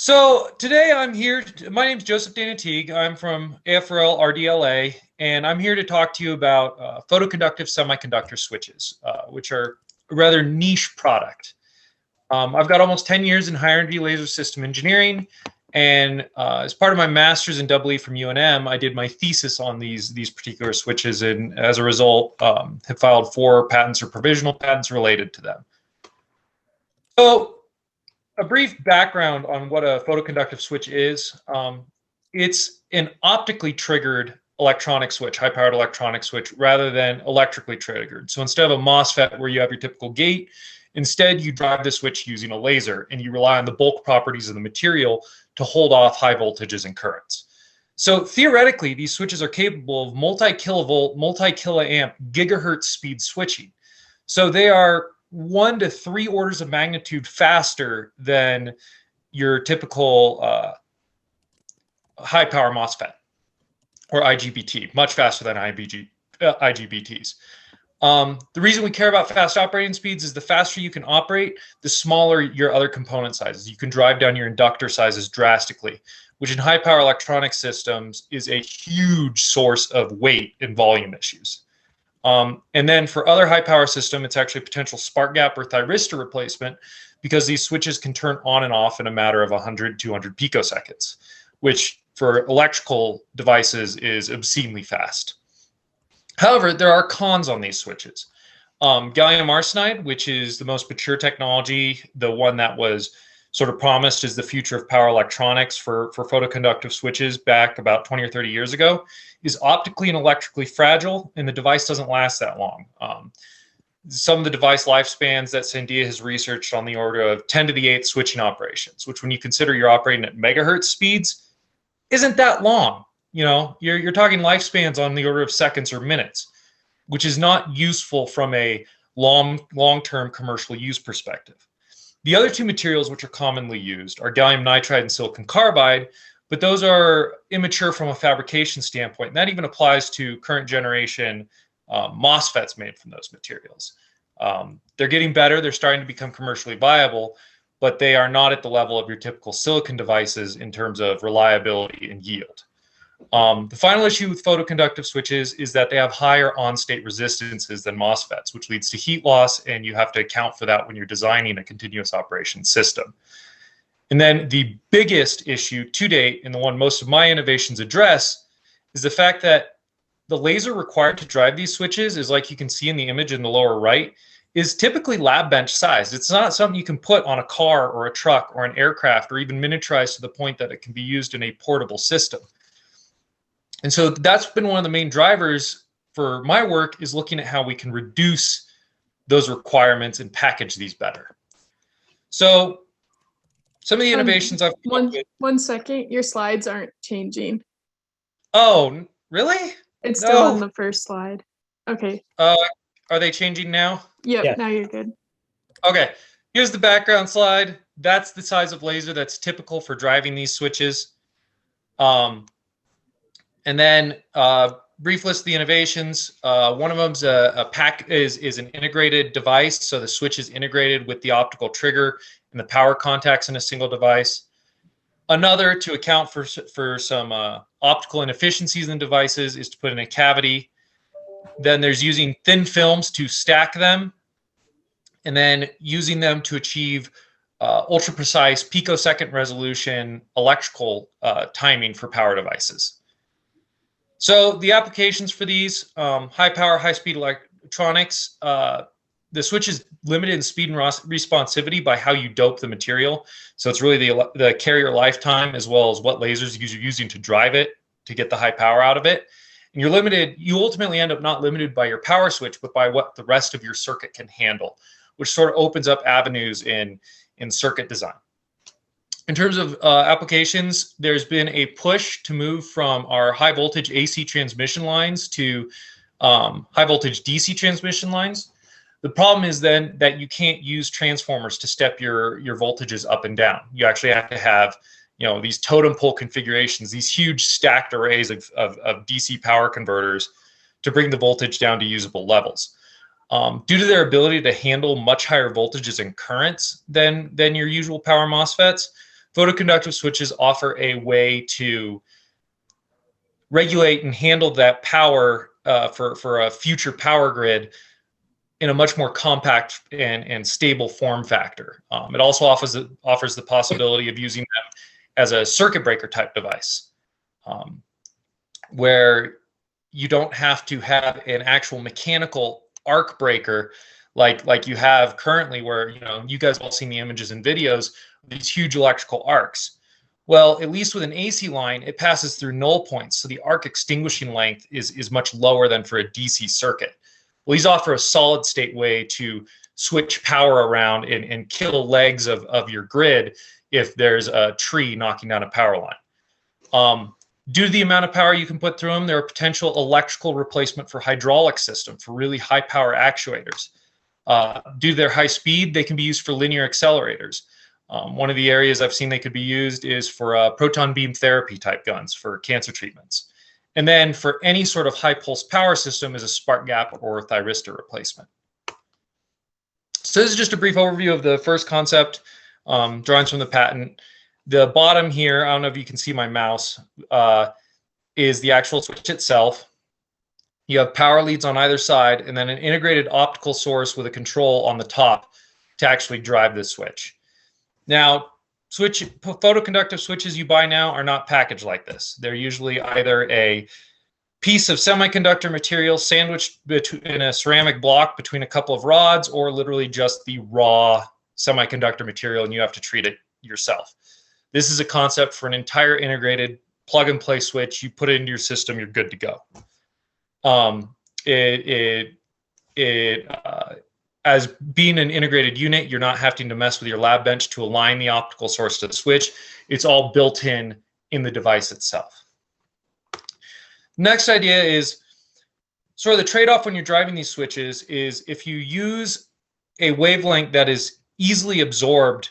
So today I'm here. My name's Joseph Dana Teague. I'm from AFRL RDLA, and I'm here to talk to you about photoconductive semiconductor switches, which are a rather niche product. I've got almost 10 years in higher energy laser system engineering, and as part of my master's in EE from UNM, I did my thesis on these particular switches, and as a result, have filed 4 patents or provisional patents related to them. So, a brief background on what a photoconductive switch is. It's an optically triggered electronic switch, high-powered electronic switch, rather than electrically triggered. So instead of a MOSFET where you have your typical gate, instead you drive the switch using a laser, and you rely on the bulk properties of the material to hold off high voltages and currents. So theoretically, these switches are capable of multi-kilovolt, multi-kiloamp, gigahertz speed switching. So they are 1 to 3 orders of magnitude faster than your typical high power MOSFET or IGBT, much faster than IGBTs. The reason we care about fast operating speeds is the faster you can operate, the smaller your other component sizes. You can drive down your inductor sizes drastically, which in high power electronic systems is a huge source of weight and volume issues. And then for other high power system, it's actually a potential spark gap or thyristor replacement, because these switches can turn on and off in a matter of 100, 200 picoseconds, which for electrical devices is obscenely fast. However, there are cons on these switches. Gallium arsenide, which is the most mature technology, the one that was sort of promised as the future of power electronics for photoconductive switches back about 20 or 30 years ago, is optically and electrically fragile, and the device doesn't last that long. Some of the device lifespans that Sandia has researched on the order of 10 to the 8th switching operations, which when you consider you're operating at megahertz speeds, isn't that long. You know, you're talking lifespans on the order of seconds or minutes, which is not useful from a long-term commercial use perspective. The other 2 materials which are commonly used are gallium nitride and silicon carbide, but those are immature from a fabrication standpoint. And that even applies to current generation MOSFETs made from those materials. They're getting better. They're starting to become commercially viable, but they are not at the level of your typical silicon devices in terms of reliability and yield. The final issue with photoconductive switches is that they have higher on-state resistances than MOSFETs, which leads to heat loss, and you have to account for that when you're designing a continuous operation system. And then the biggest issue to date, and the one most of my innovations address, is the fact that the laser required to drive these switches is, like you can see in the image in the lower right, is typically lab bench sized. It's not something you can put on a car or a truck or an aircraft, or even miniaturized to the point that it can be used in a portable system. And so that's been one of the main drivers for my work, is looking at how we can reduce those requirements and package these better. So some of the innovations I've come up with. 1 second, your slides aren't changing. Oh, really? It's still on the first slide. Okay. Are they changing now? Yep, Yeah. Now you're good. Okay, here's the background slide. That's the size of laser that's typical for driving these switches. And then brief list of the innovations. One of them's is an integrated device, so the switch is integrated with the optical trigger and the power contacts in a single device. Another, to account for some optical inefficiencies in devices, is to put in a cavity. Then there's using thin films to stack them, and then using them to achieve ultra precise picosecond resolution electrical timing for power devices. So the applications for these, high power, high speed electronics, the switch is limited in speed and responsivity by how you dope the material. So it's really the carrier lifetime, as well as what lasers you're using to drive it to get the high power out of it. And you're limited, you ultimately end up not limited by your power switch, but by what the rest of your circuit can handle, which sort of opens up avenues in circuit design. In terms of applications, there's been a push to move from our high voltage AC transmission lines to high voltage DC transmission lines. The problem is then that you can't use transformers to step your voltages up and down. You actually have to have, you know, these totem pole configurations, these huge stacked arrays of DC power converters to bring the voltage down to usable levels. Due to their ability to handle much higher voltages and currents than your usual power MOSFETs, Photoconductive switches offer a way to regulate and handle that power for a future power grid in a much more compact and stable form factor. It also offers the possibility of using them as a circuit breaker type device, where you don't have to have an actual mechanical arc breaker like you have currently, where you guys have all seen the images and videos of these huge electrical arcs. Well, at least with an AC line, it passes through null points, so the arc extinguishing length is much lower than for a DC circuit. Well, these offer a solid state way to switch power around and kill legs of your grid if there's a tree knocking down a power line. Due to the amount of power you can put through them, they're a potential electrical replacement for hydraulic system, for really high power actuators. Due to their high speed, they can be used for linear accelerators. One of the areas I've seen they could be used is for proton beam therapy type guns for cancer treatments. And then for any sort of high pulse power system is a spark gap or thyristor replacement. So this is just a brief overview of the first concept, drawings from the patent. The bottom here, I don't know if you can see my mouse, is the actual switch itself. You have power leads on either side, and then an integrated optical source with a control on the top to actually drive this switch. Now, photoconductive switches you buy now are not packaged like this. They're usually either a piece of semiconductor material sandwiched in a ceramic block between a couple of rods, or literally just the raw semiconductor material, and you have to treat it yourself. This is a concept for an entire integrated plug-and-play switch. You put it into your system, you're good to go. As being an integrated unit, you're not having to mess with your lab bench to align the optical source to the switch. It's all built in the device itself. Next idea is sort of the trade-off when you're driving these switches is if you use a wavelength that is easily absorbed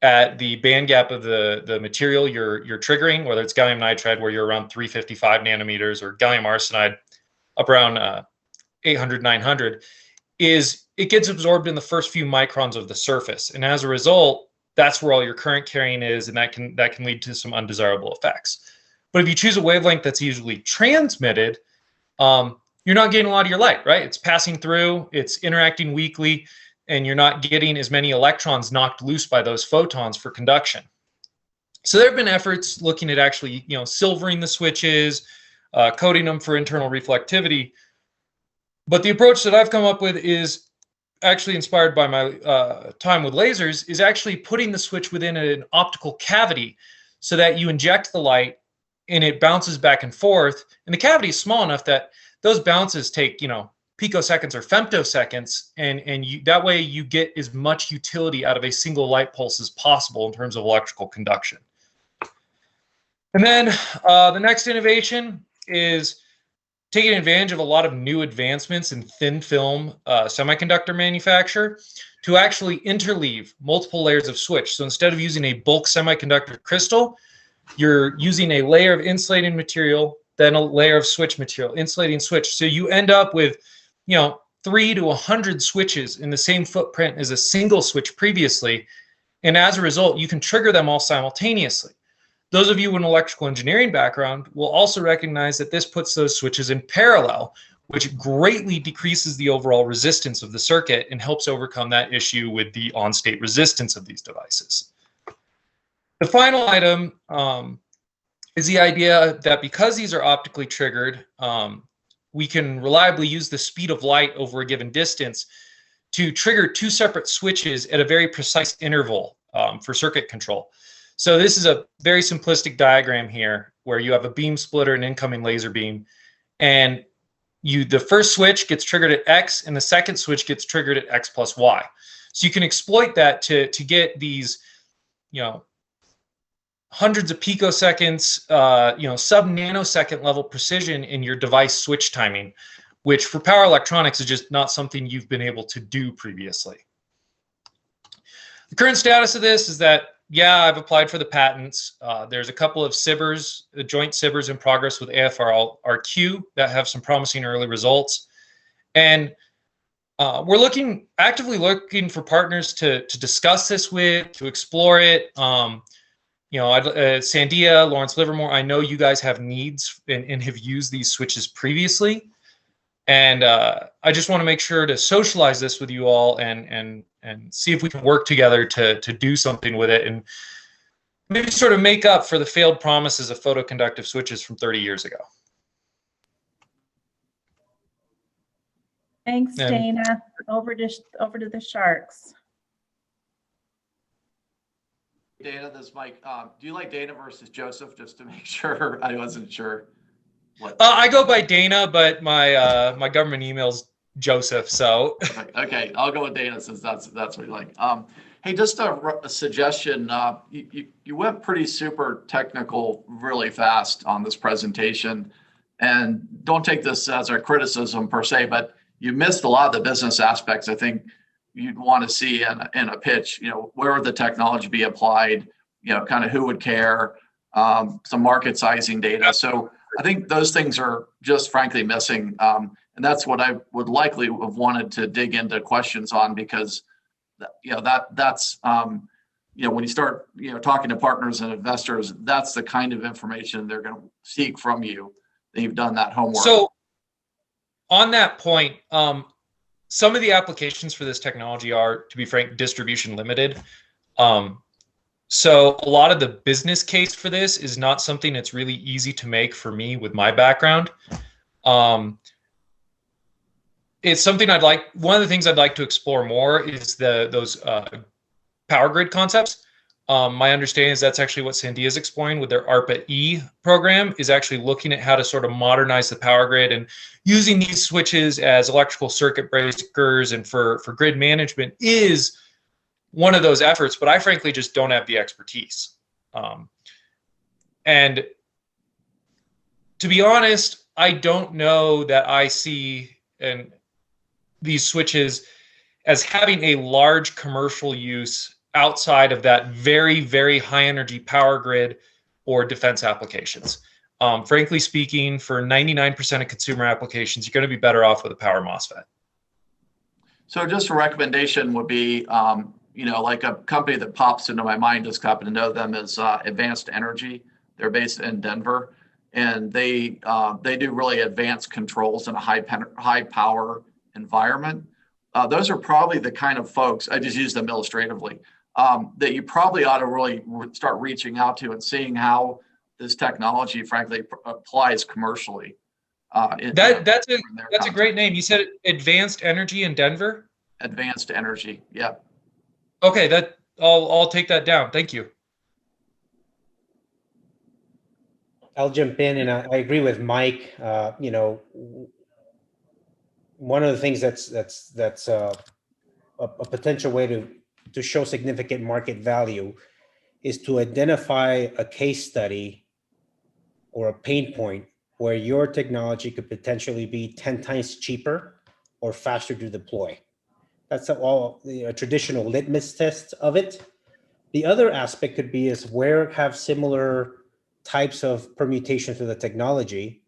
at the band gap of the material you're triggering, whether it's gallium nitride where you're around 355 nanometers or gallium arsenide up around 800, 900, is it gets absorbed in the first few microns of the surface. And as a result, that's where all your current carrying is, and that can lead to some undesirable effects. But if you choose a wavelength that's usually transmitted, you're not getting a lot of your light, right? It's passing through, it's interacting weakly, and you're not getting as many electrons knocked loose by those photons for conduction. So there have been efforts looking at actually, silvering the switches, coating them for internal reflectivity. But the approach that I've come up with is actually inspired by my time with lasers, is actually putting the switch within an optical cavity so that you inject the light and it bounces back and forth. And the cavity is small enough that those bounces take, picoseconds or femtoseconds, and that way you get as much utility out of a single light pulse as possible in terms of electrical conduction. And then the next innovation is taking advantage of a lot of new advancements in thin film semiconductor manufacture to actually interleave multiple layers of switch. So instead of using a bulk semiconductor crystal, you're using a layer of insulating material, then a layer of switch material, insulating switch. So you end up with 3 to 100 switches in the same footprint as a single switch previously. And as a result, you can trigger them all simultaneously. Those of you with an electrical engineering background will also recognize that this puts those switches in parallel, which greatly decreases the overall resistance of the circuit and helps overcome that issue with the on-state resistance of these devices. The final item is the idea that because these are optically triggered, we can reliably use the speed of light over a given distance to trigger 2 separate switches at a very precise interval for circuit control. So this is a very simplistic diagram here where you have a beam splitter and incoming laser beam, and the first switch gets triggered at X and the second switch gets triggered at X plus Y. So you can exploit that to get these, hundreds of picoseconds, sub-nanosecond level precision in your device switch timing, which for power electronics is just not something you've been able to do previously. The current status of this is that, yeah, I've applied for the patents. There's a couple of SIBRs, joint SIBRs in progress with AFRQ that have some promising early results. And we're actively looking for partners to discuss this with, to explore it. Sandia, Lawrence Livermore, I know you guys have needs and have used these switches previously. And I just want to make sure to socialize this with you all and see if we can work together to do something with it and maybe sort of make up for the failed promises of photoconductive switches from 30 years ago. Thanks, Dana. Over to the Sharks. Dana, this is Mike. Do you like Dana versus Joseph? Just to make sure, I wasn't sure. I go by Dana, but my government email's Joseph. So okay, I'll go with Dana since that's what you like. Hey, just a suggestion. You went pretty super technical really fast on this presentation, and don't take this as a criticism per se, but you missed a lot of the business aspects I think you'd want to see in a pitch. Where would the technology be applied? Kind of who would care? Some market sizing data. So I think those things are just frankly missing. And that's what I would likely have wanted to dig into questions on, because that's when you start talking to partners and investors, that's the kind of information they're going to seek from you, that you've done that homework. So on that point, some of the applications for this technology are, to be frank, distribution limited. So a lot of the business case for this is not something that's really easy to make for me with my background. It's something one of the things I'd like to explore more is those power grid concepts. My understanding is that's actually what Sandia is exploring with their ARPA-E program, is actually looking at how to sort of modernize the power grid and using these switches as electrical circuit breakers and for grid management is one of those efforts, but I frankly just don't have the expertise. And to be honest, I don't know that I see these switches as having a large commercial use outside of that very, very high energy power grid or defense applications. Frankly speaking, for 99% of consumer applications, you're going to be better off with a power MOSFET. So just a recommendation would be, like a company that pops into my mind, just happen to know them, is Advanced Energy. They're based in Denver, and they do really advanced controls in a high power environment. Those are probably the kind of folks, I just use them illustratively, that you probably ought to really start reaching out to and seeing how this technology, frankly, applies commercially. That's a great name. You said Advanced Energy in Denver? Advanced Energy, yeah. Okay, I'll take that down. Thank you. I'll jump in, and I agree with Mike. One of the things that's a potential way to show significant market value is to identify a case study or a pain point where your technology could potentially be 10 times cheaper or faster to deploy. That's a traditional litmus test of it. The other aspect could be is where have similar types of permutations of the technology,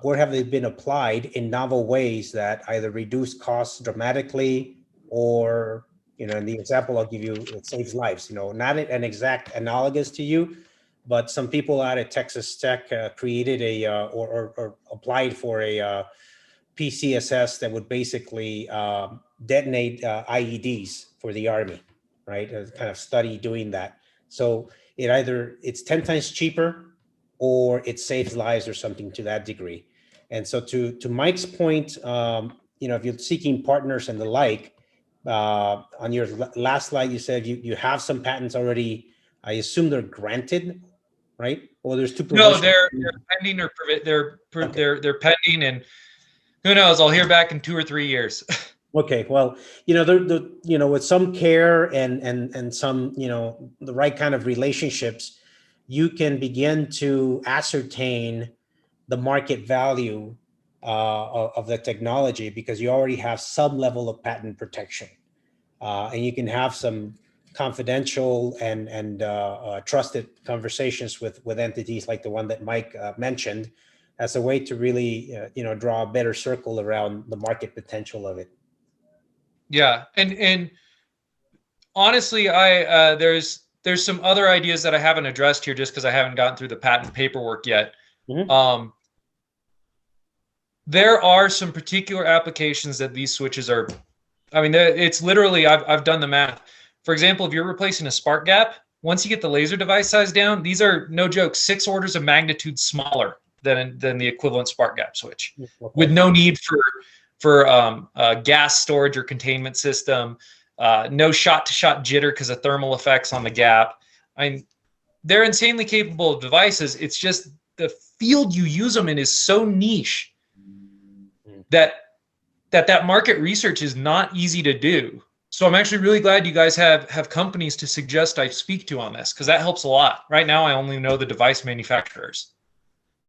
where have they been applied in novel ways that either reduce costs dramatically or, in the example I'll give you, it saves lives. Not an exact analogous to you, but some people out at Texas Tech created or applied for a PCSS that would basically detonate IEDs for the Army, right? A kind of study doing that. So it's 10 times cheaper or it saves lives or something to that degree. And so to Mike's point, if you're seeking partners and the like, on your last slide, you said you have some patents already. I assume they're granted, right? Or there's two. No, they're pending or they're pending, and who knows? I'll hear back in 2 or 3 years. Okay, well, with some care and some, the right kind of relationships, you can begin to ascertain the market value of the technology because you already have some level of patent protection, and you can have some confidential and trusted conversations with entities like the one that Mike mentioned, as a way to really draw a better circle around the market potential of it. Yeah, and honestly, there's there's some other ideas that I haven't addressed here just because I haven't gotten through the patent paperwork yet. Mhm. There are some particular applications that these switches are, I mean, it's literally, I've done the math. For example, if you're replacing a spark gap, once you get the laser device size down, these are, no joke, 6 orders of magnitude smaller than the equivalent spark gap switch, Okay. with no need for gas storage or containment system, no shot-to-shot jitter because of thermal effects on the gap. I mean, they're insanely capable of devices. It's just the field you use them in is so niche that market research is not easy to do. So I'm actually really glad you guys have companies to suggest I speak to on this, because that helps a lot. Right now, I only know the device manufacturers.